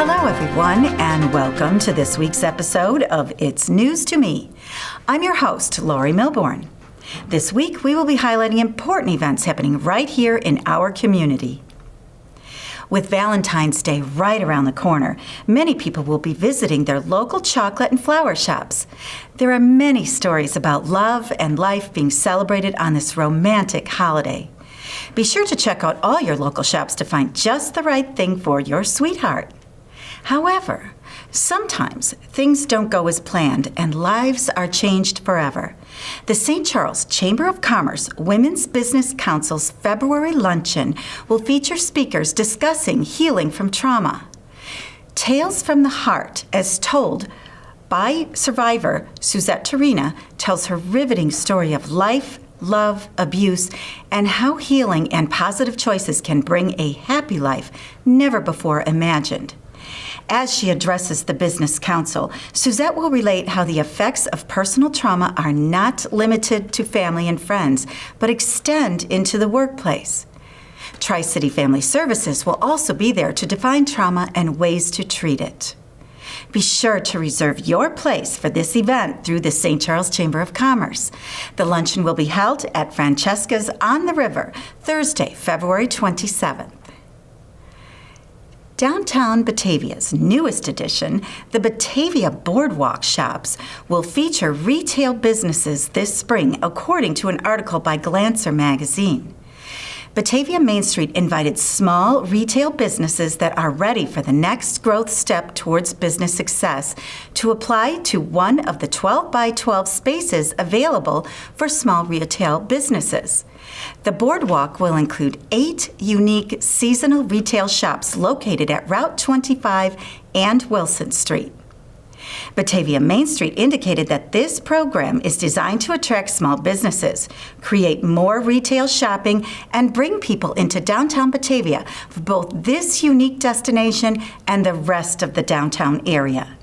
Hello, everyone, and welcome to this week's episode of It's News to Me. I'm your host, Lori Milbourne. This week, we will be highlighting important events happening right here in our community. With Valentine's Day right around the corner, many people will be visiting their local chocolate and flower shops. There are many stories about love and life being celebrated on this romantic holiday. Be sure to check out all your local shops to find just the right thing for your sweetheart. However, sometimes things don't go as planned and lives are changed forever. The St. Charles Chamber of Commerce Women's Business Council's February luncheon will feature speakers discussing healing from trauma. Tales from the Heart, as told by survivor Suzette Torina, tells her riveting story of life, love, abuse, and how healing and positive choices can bring a happy life never before imagined. As she addresses the Business Council, Suzette will relate how the effects of personal trauma are not limited to family and friends, but extend into the workplace. Tri-City Family Services will also be there to define trauma and ways to treat it. Be sure to reserve your place for this event through the St. Charles Chamber of Commerce. The luncheon will be held at Francesca's on the River, Thursday, February 27th. Downtown Batavia's newest addition, the Batavia Boardwalk Shops, will feature retail businesses this spring, according to an article by Glancer magazine. Batavia Main Street invited small retail businesses that are ready for the next growth step towards business success to apply to one of the 12 by 12 spaces available for small retail businesses. The boardwalk will include 8 unique seasonal retail shops located at Route 25 and Wilson Street. Batavia Main Street indicated that this program is designed to attract small businesses, create more retail shopping, and bring people into downtown Batavia for both this unique destination and the rest of the downtown area.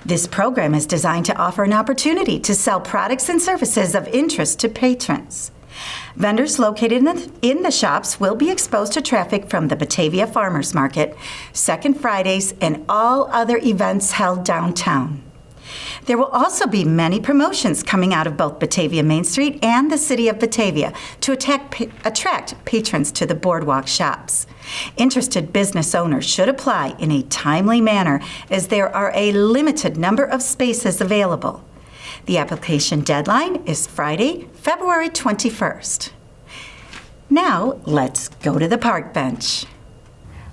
This program is designed to offer an opportunity to sell products and services of interest to patrons. Vendors located in the shops will be exposed to traffic from the Batavia Farmers Market, Second Fridays, and all other events held downtown. There will also be many promotions coming out of both Batavia Main Street and the City of Batavia to attract patrons to the boardwalk shops. Interested business owners should apply in a timely manner as there are a limited number of spaces available. The application deadline is Friday, February 21st. Now, let's go to the park bench.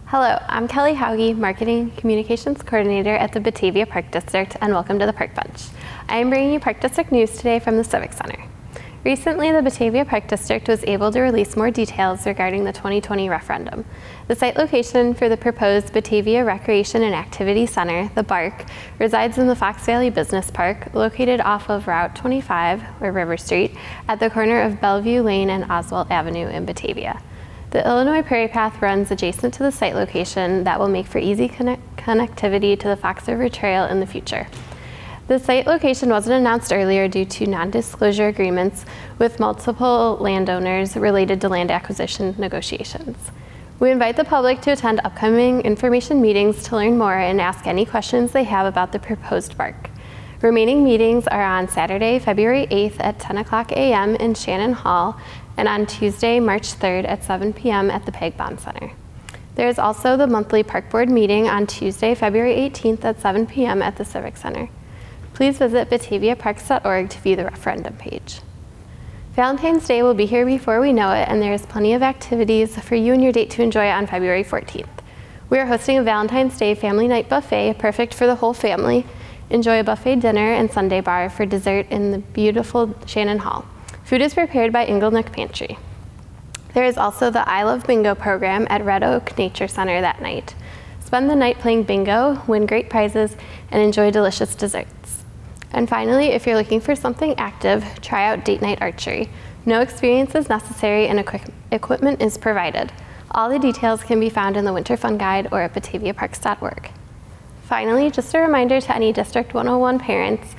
Hello, I'm Kelly Hauge, Marketing Communications Coordinator at the Batavia Park District, and welcome to the Park Bench. I am bringing you Park District news today from the Civic Center. Recently, the Batavia Park District was able to release more details regarding the 2020 referendum. The site location for the proposed Batavia Recreation and Activity Center, the BARC, resides in the Fox Valley Business Park, located off of Route 25, or River Street, at the corner of Bellevue Lane and Oswald Avenue in Batavia. The Illinois Prairie Path runs adjacent to the site location that will make for easy connectivity to the Fox River Trail in the future. The site location wasn't announced earlier due to non-disclosure agreements with multiple landowners related to land acquisition negotiations. We invite the public to attend upcoming information meetings to learn more and ask any questions they have about the proposed BARC. Remaining meetings are on Saturday, February 8th at 10 o'clock a.m. in Shannon Hall and on Tuesday, March 3rd at 7 p.m. at the Peg Bond Center. There is also the monthly Park Board meeting on Tuesday, February 18th at 7 p.m. at the Civic Center. Please visit bataviaparks.org to view the referendum page. Valentine's Day will be here before we know it, and there is plenty of activities for you and your date to enjoy on February 14th. We are hosting a Valentine's Day family night buffet, perfect for the whole family. Enjoy a buffet dinner and sundae bar for dessert in the beautiful Shannon Hall. Food is prepared by Inglenook Pantry. There is also the I Love Bingo program at Red Oak Nature Center that night. Spend the night playing bingo, win great prizes, and enjoy delicious desserts. And finally, if you're looking for something active, try out Date Night Archery. No experience is necessary and equipment is provided. All the details can be found in the Winter Fun Guide or at bataviaparks.org. Finally, just a reminder to any District 101 parents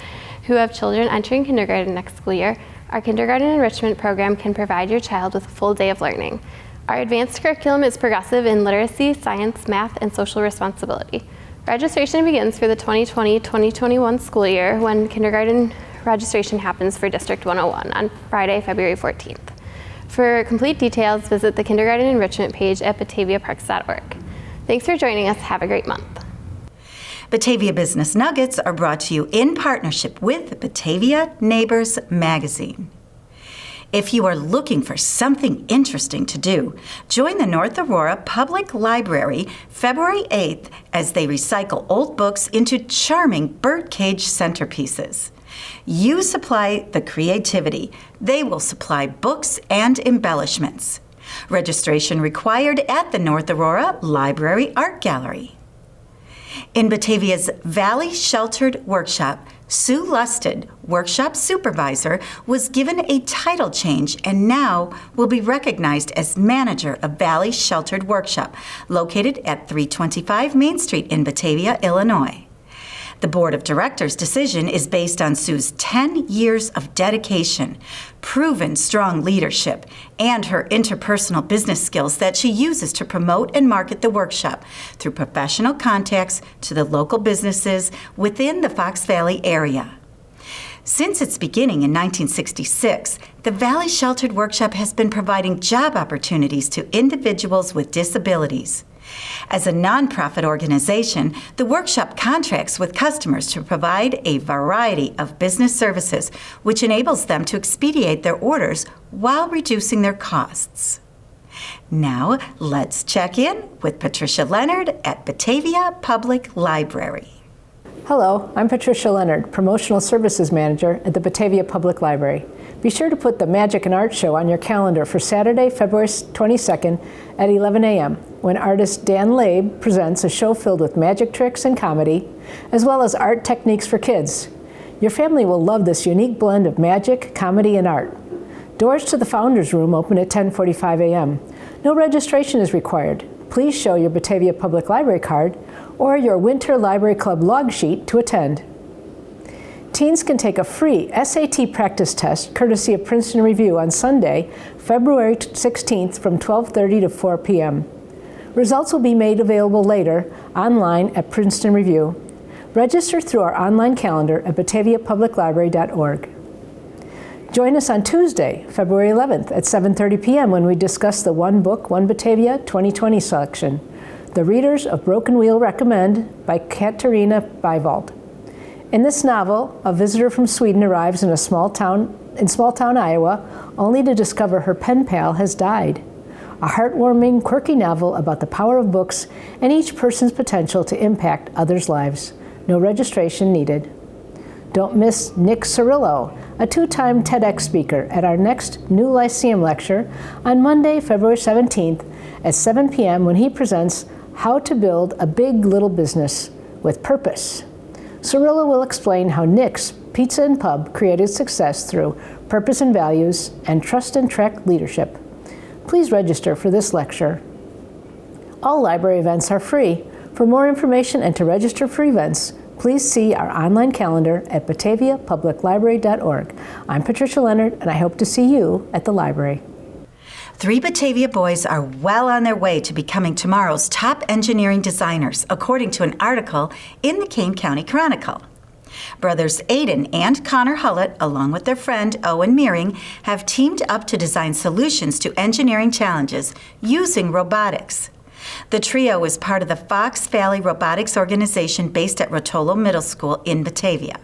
who have children entering kindergarten next school year, our kindergarten enrichment program can provide your child with a full day of learning. Our advanced curriculum is progressive in literacy, science, math, and social responsibility. Registration begins for the 2020-2021 school year when kindergarten registration happens for District 101 on Friday, February 14th. For complete details, visit the kindergarten enrichment page at bataviaparks.org. Thanks for joining us. Have a great month. Batavia Business Nuggets are brought to you in partnership with Batavia Neighbors Magazine. If you are looking for something interesting to do, join the North Aurora Public Library February 8th as they recycle old books into charming birdcage centerpieces. You supply the creativity. They will supply books and embellishments. Registration required at the North Aurora Library Art Gallery. In Batavia's Valley Sheltered Workshop, Sue Lusted, workshop supervisor, was given a title change and now will be recognized as manager of Valley Sheltered Workshop, located at 325 Main Street in Batavia, Illinois. The Board of Directors' decision is based on Sue's 10 years of dedication, proven strong leadership, and her interpersonal business skills that she uses to promote and market the workshop through professional contacts to the local businesses within the Fox Valley area. Since its beginning in 1966, the Valley Sheltered Workshop has been providing job opportunities to individuals with disabilities. As a nonprofit organization, the workshop contracts with customers to provide a variety of business services, which enables them to expedite their orders while reducing their costs. Now, let's check in with Patricia Leonard at Batavia Public Library. Hello, I'm Patricia Leonard, Promotional Services Manager at the Batavia Public Library. Be sure to put the Magic and Art Show on your calendar for Saturday, February 22nd at 11 a.m., when artist Dan Labe presents a show filled with magic tricks and comedy, as well as art techniques for kids. Your family will love this unique blend of magic, comedy, and art. Doors to the Founders Room open at 10:45 a.m. No registration is required. Please show your Batavia Public Library card or your Winter Library Club log sheet to attend. Teens can take a free SAT practice test courtesy of Princeton Review on Sunday, February 16th from 12:30 to 4 p.m. Results will be made available later online at Princeton Review. Register through our online calendar at bataviapubliclibrary.org. Join us on Tuesday, February 11th at 7:30 p.m. when we discuss the One Book, One Batavia 2020 selection, The Readers of Broken Wheel Recommend by Katarina Bivald. In this novel, a visitor from Sweden arrives in small town, Iowa, only to discover her pen pal has died. A heartwarming, quirky novel about the power of books and each person's potential to impact others' lives. No registration needed. Don't miss Nick Cirillo, a two-time TEDx speaker, at our next New Lyceum lecture on Monday, February 17th at 7 p.m. when he presents How to Build a Big Little Business with Purpose. Cirillo will explain how Nick's Pizza and Pub created success through purpose and values and trust and track leadership. Please register for this lecture. All library events are free. For more information and to register for events, please see our online calendar at bataviapubliclibrary.org. I'm Patricia Leonard, and I hope to see you at the library. 3 Batavia boys are well on their way to becoming tomorrow's top engineering designers, according to an article in the Kane County Chronicle. Brothers Aiden and Connor Hullett, along with their friend Owen Meering, have teamed up to design solutions to engineering challenges using robotics. The trio is part of the Fox Valley Robotics Organization based at Rotolo Middle School in Batavia.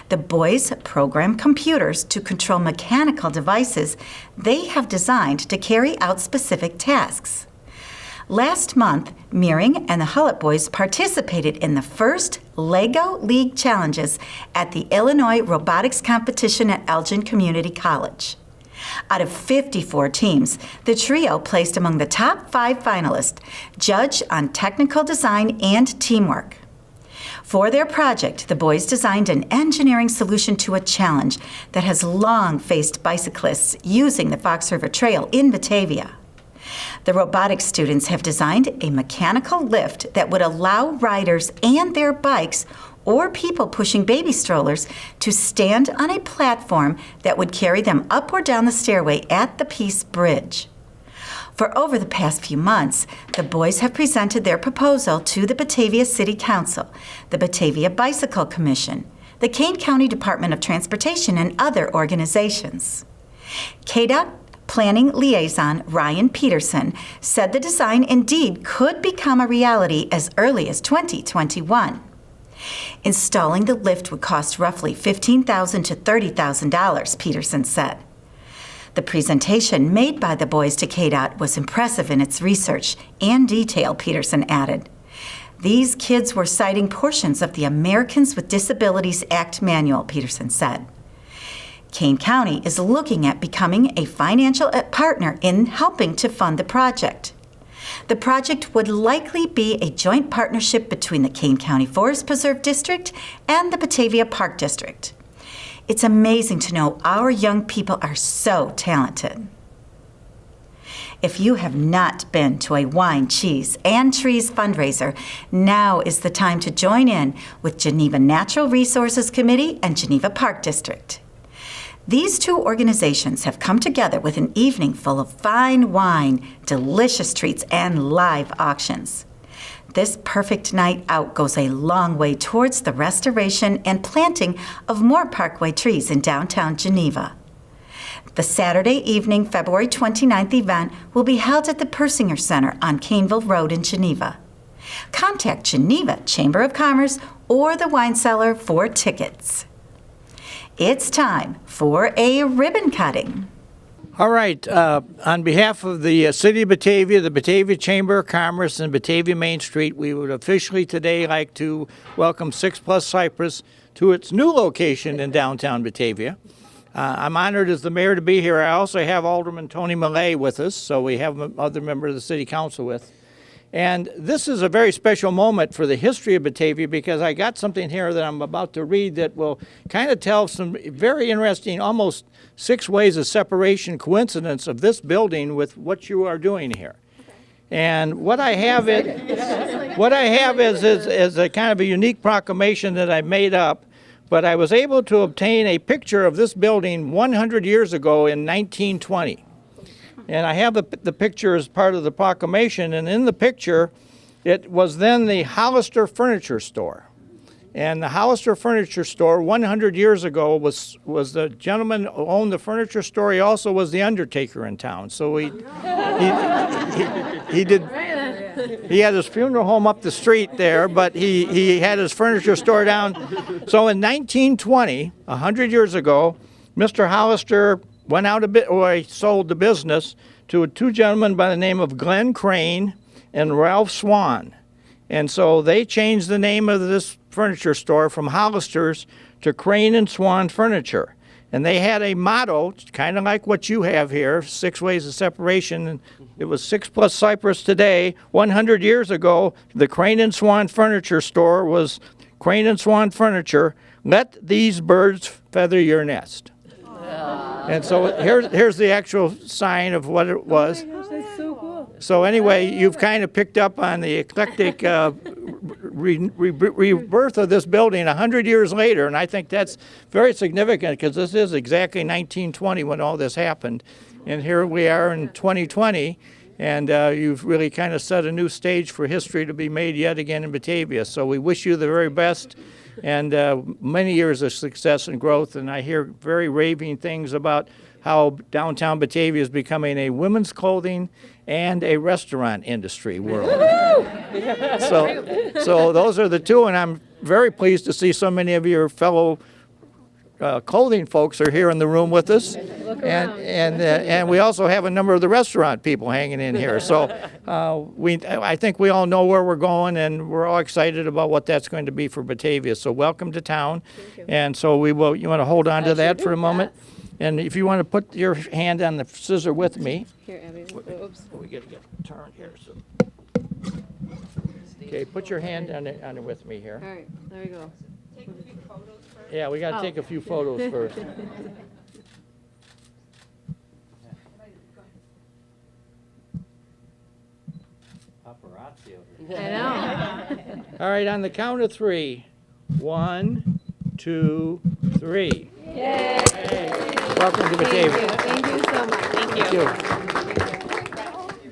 The boys program computers to control mechanical devices they have designed to carry out specific tasks. Last month, Meering and the Hullett boys participated in the first LEGO League Challenges at the Illinois Robotics Competition at Elgin Community College. Out of 54 teams, the trio placed among the top 5 finalists, judged on technical design and teamwork. For their project, the boys designed an engineering solution to a challenge that has long faced bicyclists using the Fox River Trail in Batavia. The robotics students have designed a mechanical lift that would allow riders and their bikes or people pushing baby strollers to stand on a platform that would carry them up or down the stairway at the Peace Bridge. For over the past few months, the boys have presented their proposal to the Batavia City Council, the Batavia Bicycle Commission, the Kane County Department of Transportation, and other organizations. KDOT Planning Liaison Ryan Peterson said the design indeed could become a reality as early as 2021. Installing the lift would cost roughly $15,000 to $30,000, Peterson said. The presentation made by the boys to KDOT was impressive in its research and detail, Peterson added. These kids were citing portions of the Americans with Disabilities Act manual, Peterson said. Kane County is looking at becoming a financial partner in helping to fund the project. The project would likely be a joint partnership between the Kane County Forest Preserve District and the Batavia Park District. It's amazing to know our young people are so talented. If you have not been to a Wine, Cheese, and Trees fundraiser, now is the time to join in with Geneva Natural Resources Committee and Geneva Park District. These two organizations have come together with an evening full of fine wine, delicious treats, and live auctions. This perfect night out goes a long way towards the restoration and planting of more parkway trees in downtown Geneva. The Saturday evening, February 29th event will be held at the Persinger Center on Caneville Road in Geneva. Contact Geneva Chamber of Commerce or the wine cellar for tickets. It's time for a ribbon cutting. All right, on behalf of the City of Batavia, the Batavia Chamber of Commerce, and Batavia Main Street, we would officially today like to welcome 6 Plus Cypress to its new location in downtown Batavia. I'm honored as the mayor to be here. I also have Alderman Tony Millay with us, so we have another member of the City Council with. And this is a very special moment for the history of Batavia because I got something here that I'm about to read that will kind of tell some very interesting, almost 6 ways of separation coincidence of this building with what you are doing here. And what I have is a kind of a unique proclamation that I made up, but I was able to obtain a picture of this building 100 years ago in 1920. And I have the picture as part of the proclamation, and in the picture, it was then the Hollister Furniture Store. And the Hollister Furniture Store 100 years ago was the gentleman who owned the furniture store. He also was the undertaker in town. So he had his funeral home up the street there, but he had his furniture store down. So in 1920, 100 years ago, Mr. Hollister went out a bit, or he sold the business to 2 gentlemen by the name of Glenn Crane and Ralph Swan. And so they changed the name of this furniture store from Hollister's to Crane and Swan Furniture. And they had a motto, kind of like what you have here, 6 ways of separation. And it was 6 Plus Cypress today. 100 years ago, the Crane and Swan Furniture Store was Crane and Swan Furniture. Let these birds feather your nest. And so here's the actual sign of what it was. Oh my gosh, that's so cool. So anyway, you've kind of picked up on the eclectic rebirth of this building 100 years later, and I think that's very significant because this is exactly 1920 when all this happened. And here we are in 2020, and you've really kind of set a new stage for history to be made yet again in Batavia. So we wish you the very best. And many years of success and growth, and I hear very raving things about how downtown Batavia is becoming a women's clothing and a restaurant industry world. So those are the two, and I'm very pleased to see so many of your fellow clothing folks are here in the room with us, and we also have a number of the restaurant people hanging in here. So I think we all know where we're going, and we're all excited about what that's going to be for Batavia. So welcome to town, and so you want to hold on to that for a moment, and if you want to put your hand on the scissor with me. Here, Abby. Oops. We get to get turned here. So. Okay, put your hand on it with me here. All right, there we go. Yeah, we got to take a few photos first. Paparazzi over I know. All right, on the count of 3. 1, 2, 3. Yay! Welcome to Batavia. Thank you so much. Thank you. Thank you.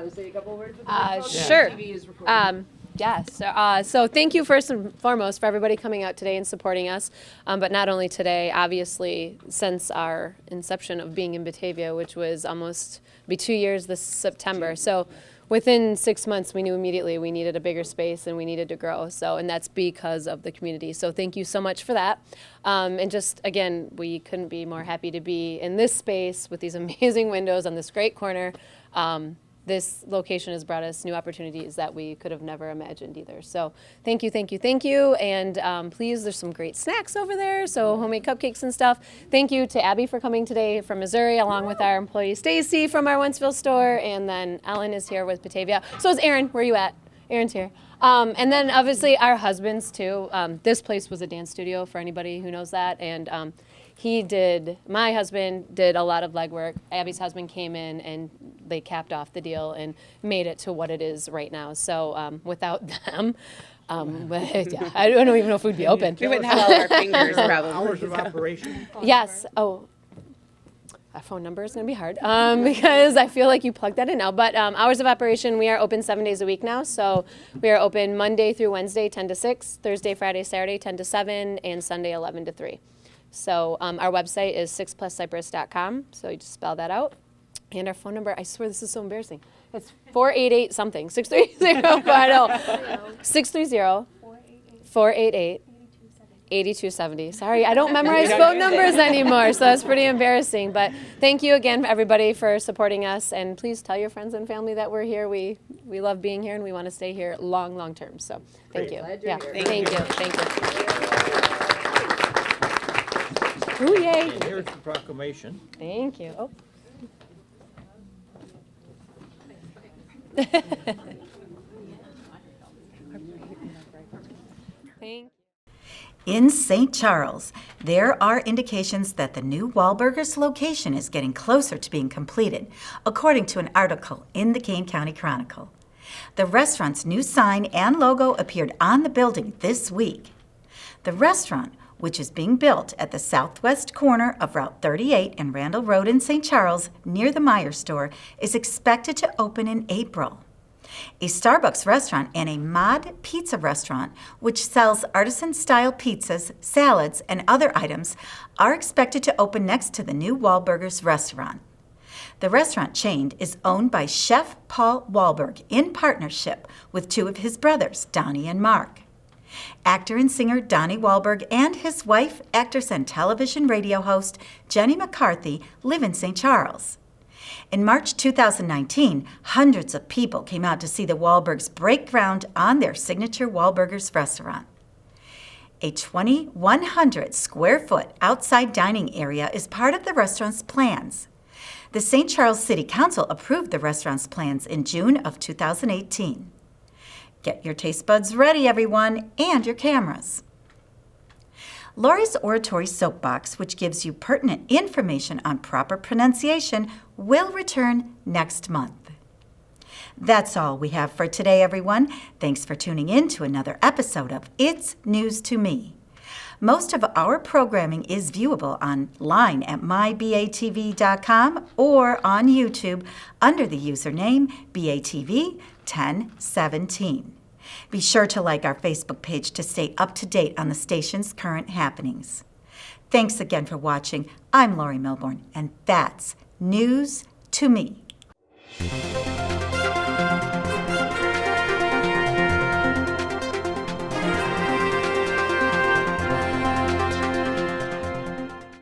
want to say a couple words? About Sure. TV is recording. Yes. So thank you first and foremost for everybody coming out today and supporting us. But not only today, obviously, since our inception of being in Batavia, which was almost be 2 years this September. So within 6 months, we knew immediately we needed a bigger space and we needed to grow. And that's because of the community. So thank you so much for that. And just, again, we couldn't be more happy to be in this space with these amazing windows on this great corner. This location has brought us new opportunities that we could have never imagined either. So thank you, thank you, thank you. And please, there's some great snacks over there, so homemade cupcakes and stuff. Thank you to Abby for coming today from Missouri, along with our employee Stacy from our Wentzville store. And then Ellen is here with Batavia. So is Aaron. Where are you at? Aaron's here. And then obviously our husbands too. This place was a dance studio for anybody who knows that. And my husband did a lot of legwork. Abby's husband came in and they capped off the deal and made it to what it is right now. So without them, yeah, I don't even know if we'd be open. We wouldn't have all our fingers probably. Hours of operation. Yes. Oh, a phone number is going to be hard because I feel like you plugged that in now. But hours of operation, we are open 7 days a week now. So we are open Monday through Wednesday, 10 to 6, Thursday, Friday, Saturday, 10 to 7, and Sunday, 11 to 3. So our website is 6pluscypress.com. So you just spell that out. And our phone number, I swear this is so embarrassing. It's 488 something, 630, I know. 630 488 8270. Sorry, I don't memorize phone numbers anymore, so that's pretty embarrassing. But thank you again, everybody, for supporting us. And please tell your friends and family that we're here. We love being here, and we want to stay here long term. So thank you. Yeah, thank you. Thank you. Ooh, yay. And here's the proclamation. Thank you. Oh. Thank you. In St. Charles, there are indications that the new Wahlburgers location is getting closer to being completed, according to an article in the Kane County Chronicle. The restaurant's new sign and logo appeared on the building this week. The restaurant, which is being built at the southwest corner of Route 38 and Randall Road in St. Charles, near the Meijer store, is expected to open in April. A Starbucks restaurant and a Mod Pizza restaurant, which sells artisan-style pizzas, salads, and other items, are expected to open next to the new Wahlburgers restaurant. The restaurant chain is owned by Chef Paul Wahlberg in partnership with two of his brothers, Donnie and Mark. Actor and singer Donnie Wahlberg and his wife, actress and television radio host Jenny McCarthy, live in St. Charles. In March 2019, hundreds of people came out to see the Wahlbergs break ground on their signature Wahlburgers restaurant. A 2,100 square foot outside dining area is part of the restaurant's plans. The St. Charles City Council approved the restaurant's plans in June of 2018. Get your taste buds ready, everyone, and your cameras. Lori's Oratory Soapbox, which gives you pertinent information on proper pronunciation, will return next month. That's all we have for today, everyone. Thanks for tuning in to another episode of It's News to Me. Most of our programming is viewable online at mybatv.com or on YouTube under the username BATV1017. Be sure to like our Facebook page to stay up to date on the station's current happenings. Thanks again for watching. I'm Lori Milbourne, and that's News to Me.